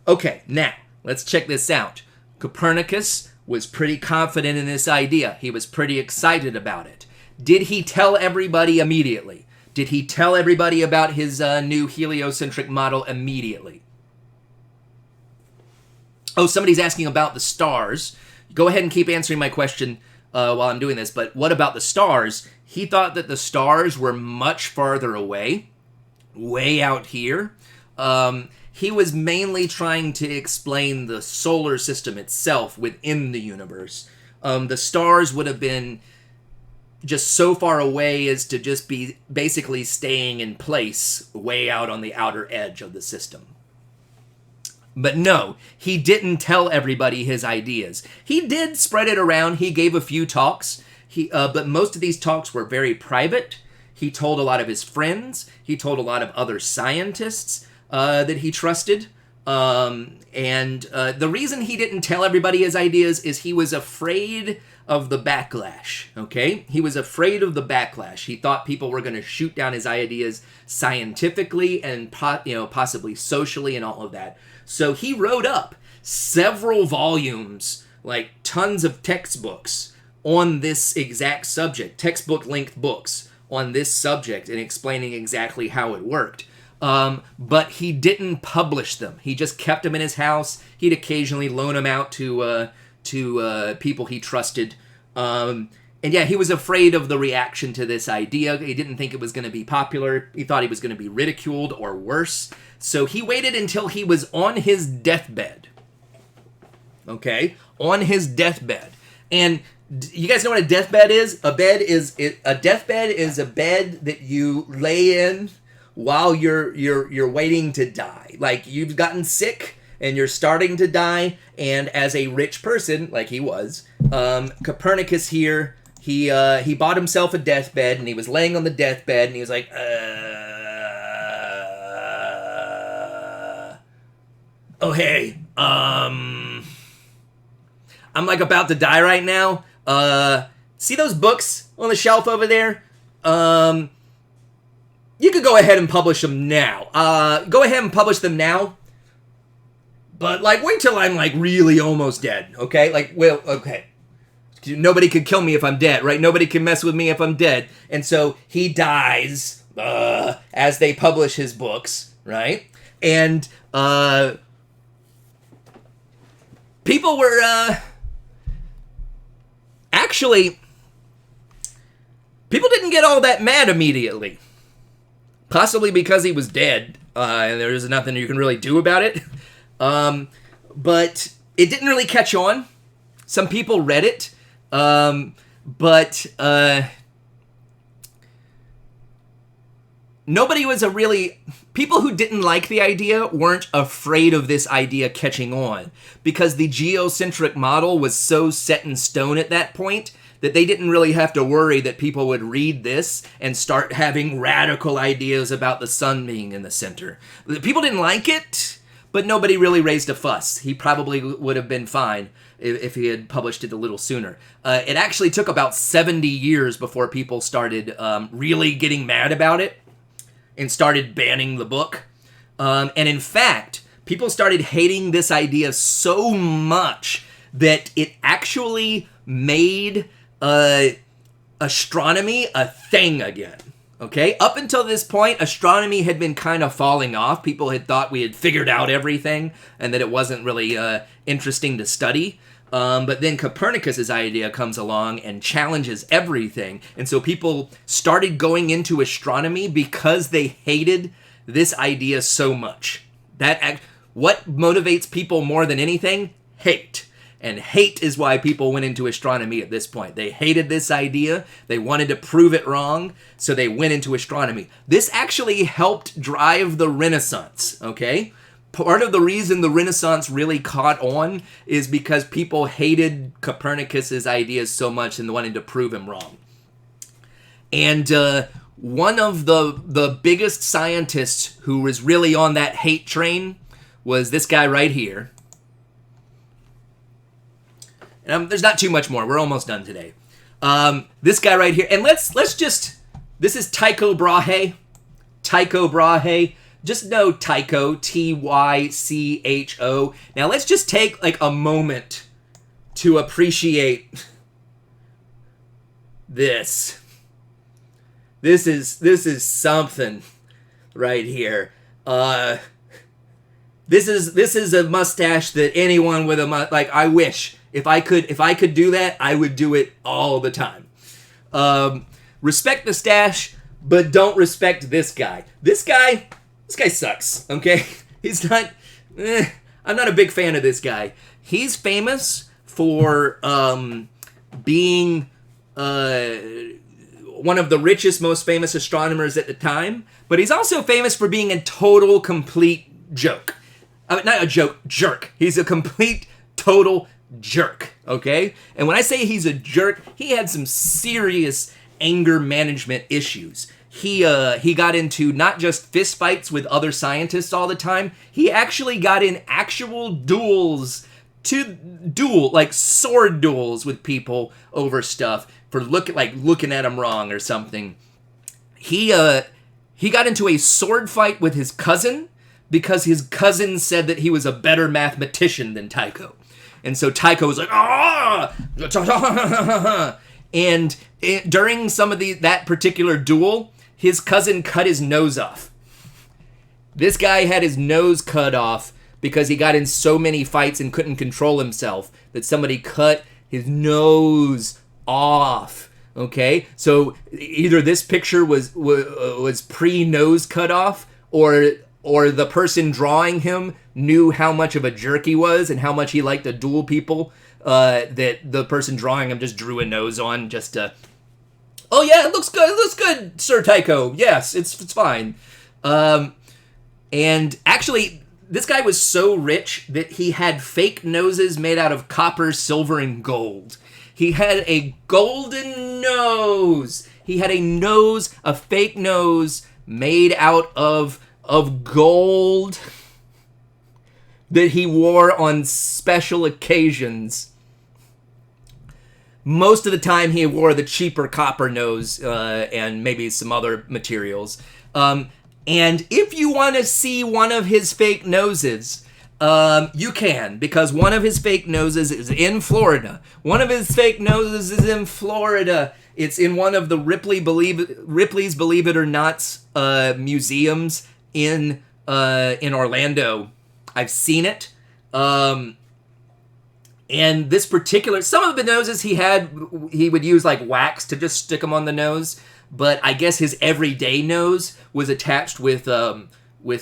Okay, now, let's check this out. Copernicus was pretty confident in this idea. He was pretty excited about it. Did he tell everybody immediately? Did he tell everybody about his new heliocentric model immediately? Oh, somebody's asking about the stars. Go ahead and keep answering my question while I'm doing this, but what about the stars? He thought that the stars were much farther away, way out here. He was mainly trying to explain the solar system itself within the universe. The stars would have been just so far away as to just be basically staying in place way out on the outer edge of the system. But no, he didn't tell everybody his ideas. He did spread it around. He gave a few talks, but most of these talks were very private. He told a lot of his friends. He told a lot of other scientists that he trusted. The reason he didn't tell everybody his ideas is he was afraid of the backlash, okay? He was afraid of the backlash. He thought people were going to shoot down his ideas scientifically and possibly socially and all of that. So he wrote up several volumes, like tons of textbooks on this exact subject, textbook-length books on this subject and explaining exactly how it worked. But he didn't publish them. He just kept them in his house. He'd occasionally loan them out to people he trusted. And yeah, he was afraid of the reaction to this idea. He didn't think it was going to be popular. He thought he was going to be ridiculed or worse. So he waited until he was on his deathbed. Okay? On his deathbed. And you guys know what a deathbed is? A deathbed is a bed that you lay in while you're waiting to die. Like, you've gotten sick and you're starting to die, and as a rich person, like he was, Copernicus here, he bought himself a deathbed, and he was laying on the deathbed, and he was like, oh hey, I'm like about to die right now. See those books on the shelf over there? You could go ahead and publish them now. Go ahead and publish them now. But, like, wait till I'm, like, really almost dead, okay? Like, well, okay. Nobody could kill me if I'm dead, right? Nobody can mess with me if I'm dead. And so he dies as they publish his books, right? And people were... Actually, people didn't get all that mad immediately. Possibly because he was dead, and there was nothing you can really do about it. But it didn't really catch on. Some people read it, but nobody was people who didn't like the idea weren't afraid of this idea catching on, because the geocentric model was so set in stone at that point that they didn't really have to worry that people would read this and start having radical ideas about the sun being in the center. People didn't like it, but nobody really raised a fuss. He probably would have been fine if he had published it a little sooner. It actually took about 70 years before people started really getting mad about it and started banning the book. And in fact, people started hating this idea so much that it actually made astronomy a thing again. Okay? Up until this point, astronomy had been kind of falling off. People had thought we had figured out everything and that it wasn't really interesting to study. But then Copernicus's idea comes along and challenges everything. And so people started going into astronomy because they hated this idea so much. What motivates people more than anything? Hate. And hate is why people went into astronomy at this point. They hated this idea. They wanted to prove it wrong, so they went into astronomy. This actually helped drive the Renaissance, okay? Part of the reason the Renaissance really caught on is because people hated Copernicus's ideas so much and wanted to prove him wrong. And one of the biggest scientists who was really on that hate train was this guy right here. And there's not too much more. We're almost done today. This guy right here. And let's just... This is Tycho Brahe. Tycho Brahe. just know Tycho, Tycho. Now let's just take like a moment to appreciate this. This is something right here. This is a mustache that anyone with a like, I wish if I could do that, I would do it all the time. Respect the stash, but don't respect this guy. This guy sucks. Okay, he's not. I'm not a big fan of this guy. He's famous for being one of the richest, most famous astronomers at the time, but he's also famous for being a total, complete joke. Not a joke, jerk. He's a complete, total jerk, okay? And when I say he's a jerk, he had some serious anger management issues. He got into not just fist fights with other scientists all the time, he actually got in actual duels, like sword duels with people over stuff for looking at him wrong or something. He got into a sword fight with his cousin because his cousin said that he was a better mathematician than Tycho. And so Tycho was like, ah! And during some of that particular duel, his cousin cut his nose off. This guy had his nose cut off because he got in so many fights and couldn't control himself that somebody cut his nose off. Okay, so either this picture was pre-nose cut off, or the person drawing him knew how much of a jerk he was and how much he liked to duel people, that the person drawing him just drew a nose on just to, oh yeah, it looks good, Sir Tycho. Yes, it's fine. And actually, this guy was so rich that he had fake noses made out of copper, silver, and gold. He had a golden nose. He had a fake nose made out of gold that he wore on special occasions. Most of the time he wore the cheaper copper nose and maybe some other materials. And if you want to see one of his fake noses, you can, because one of his fake noses is in Florida. It's in one of the Ripley's Believe It or Not museums in Orlando. I've seen it. And this particular, some of the noses he would use like wax to just stick them on the nose. But I guess his everyday nose was attached with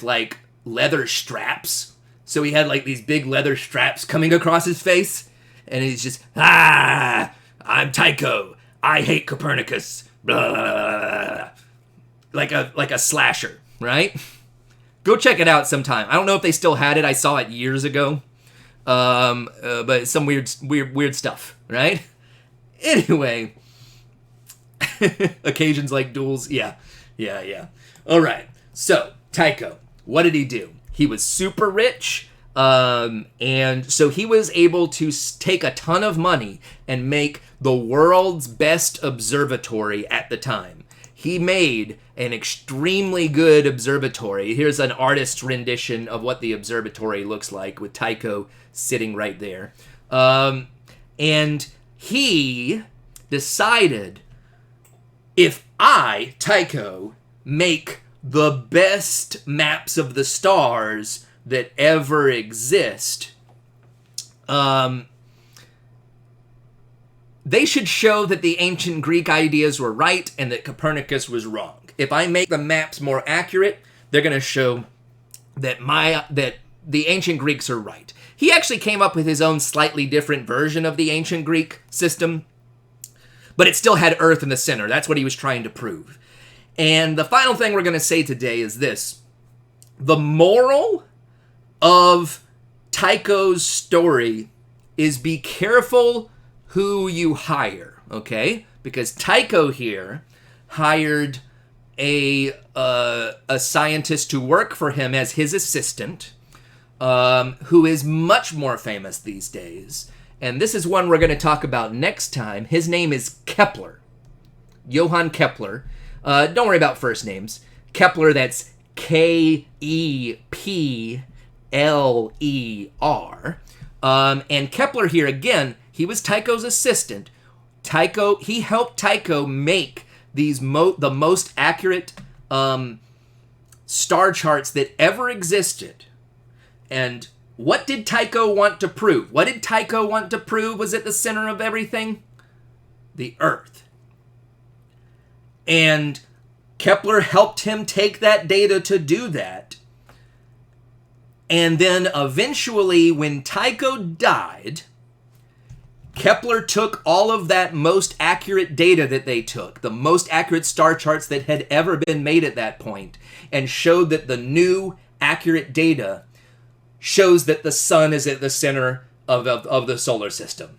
like leather straps. So he had like these big leather straps coming across his face, and he's just, I'm Tycho. I hate Copernicus. Blah, blah, blah. Like a slasher, right? Go check it out sometime. I don't know if they still had it. I saw it years ago. But some weird stuff, right? Anyway, occasions like duels. Yeah. All right. So Tycho, what did he do? He was super rich, and so he was able to take a ton of money and make the world's best observatory at the time. He made an extremely good observatory. Here's an artist's rendition of what the observatory looks like with Tycho sitting right there. And he decided, if I, Tycho, make the best maps of the stars that ever exist, they should show that the ancient Greek ideas were right and that Copernicus was wrong. If I make the maps more accurate, they're going to show that the ancient Greeks are right. He actually came up with his own slightly different version of the ancient Greek system, but it still had Earth in the center. That's what he was trying to prove. And the final thing we're going to say today is this. The moral of Tycho's story is be careful who you hire, okay? Because Tycho here hired a scientist to work for him as his assistant, who is much more famous these days. And this is one we're going to talk about next time. His name is Kepler. Johann Kepler. Don't worry about first names. Kepler, that's Kepler. And Kepler here, again, he was Tycho's assistant. He helped Tycho make these the most accurate star charts that ever existed. And what did Tycho want to prove? What did Tycho want to prove was at the center of everything? The Earth. And Kepler helped him take that data to do that. And then eventually, when Tycho died, Kepler took all of that most accurate data that they took, the most accurate star charts that had ever been made at that point, and showed that the new accurate data shows that the sun is at the center of the solar system.